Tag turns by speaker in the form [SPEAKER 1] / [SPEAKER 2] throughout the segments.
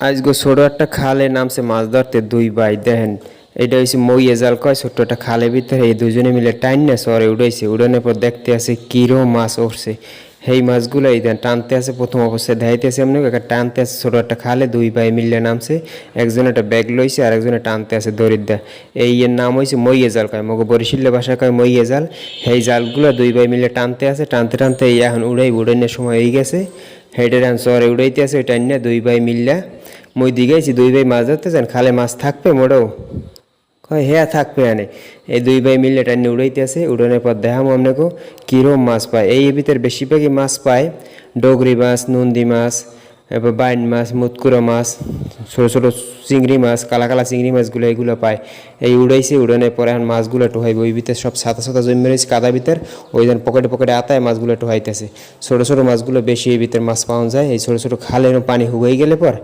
[SPEAKER 1] আজগো ছোট একটা খালে নামছে মাছ ধরতে দুই ভাই দেখেন। এটা হচ্ছে মইয়ে জাল কয়, ছোট্ট একটা খালের ভিতরে এই দুজনে মিলে টাইন না সরে উড়াইছে। উড়ানোর পর দেখতে আছে কিরো মাছ উঠছে। সেই মাছগুলো এই দেন টানতে আছে, প্রথম অবস্থায় দেখাইতেছে এমনি একটা টানতে আছে ছোট একটা খালে। দুই ভাই মিলে নামছে, একজন একটা ব্যাগ লইছে আর একজনে টানতে আছে দরিদ্রা। এই এর নাম হয়েছে মইয়ে জাল কয়, মগো বরিশালের ভাষা কয় মইয়ে জাল। সেই জালগুলো দুই ভাই মিলে টানতে আছে, টানতে টানতে এই এখন উড়ানোর সময় হয়ে গেছে। হেডের এখন চরে উড়াইতে আছে, ওই টাইন না দুই ভাই মিললা মই দিঘাইছি। দুই ভাই মাছ ধরতে যান, খালে মাছ থাকবে মোড়েও কয় হ্যাঁ থাকবে আনে। এই দুই ভাই মিলে টাইনে উড়াইতে আছে। উড়ানোর পর দেখাম আপনাকে কীরকম মাছ পায়। এই ভিতরে বেশিরভাগই মাছ পায় ডগরি মাছ, নন্দী মাছ, এরপর বাইন মাছ, মুতকুরা মাছ, ছোটো ছোটো চিংড়ি মাছ, কালা কালা চিংড়ি মাছগুলো এগুলো পায়। এই উড়াইছে, উড়ানোর পরে এখন মাছগুলো টোহাইবে। ওই ভিতরে সব ছাতা ছাতা জমি রয়েছে কাদা ভিতর, ওই যেন পকেটে পকেটে আতায় মাছগুলো টোহাইতেছে। ছোটো ছোটো মাছগুলো বেশি এই ভিতরে মাছ পাওয়া যায়। এই ছোটো ছোটো খালে এরকম পানি হুগাই গেলে পর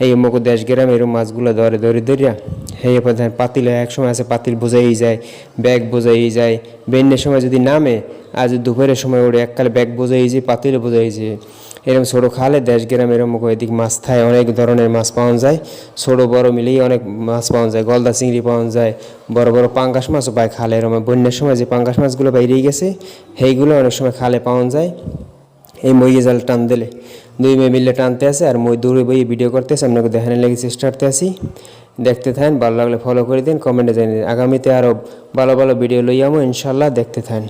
[SPEAKER 1] এই মকো দেশ গ্রামে এরকম মাছগুলো ধরে ধরিয়া সেই এরপর দেখেন পাতিল এক সময় আছে, পাতিল বোঝাই যায়, ব্যাগ বোঝাই যায়। বেন্যের সময় যদি নামে, আজ দুপুরের সময় ওরে এককালে ব্যাগ বোঝাই যায়, পাতিলে বোঝাই যায়। এরকম ছোটো খালে দেশ গ্রামে এরকম এদিক মাছ খায়, অনেক ধরনের মাছ পাওয়া যায়। ছোটো বড় মিলেই অনেক মাছ পাওয়া যায়, গলদা চিংড়ি পাওয়া যায়, বড় বড় পাঙ্গাস মাছও পায় খালে। এরকম বন্যার সময় যে পাঙ্গাস মাছগুলো বাইরেই গেছে সেইগুলো অনেক সময় খালে পাওয়া যায়। এই মইয়ে জাল টান দিলে দুই মেয়ে মিলে টানতে আসে, আর মই দূরে বই ভিডিও করতেছে, আপনাকে দেখানোর লেগে চেষ্টা করতে আসি। দেখতে থাকেন, ভালো লাগলে ফলো করে দিন, কমেন্টে জানিয়ে দিন। আগামীতে আরও ভালো ভালো ভিডিও লই যাবো ইনশাল্লাহ, দেখতে থাকেন।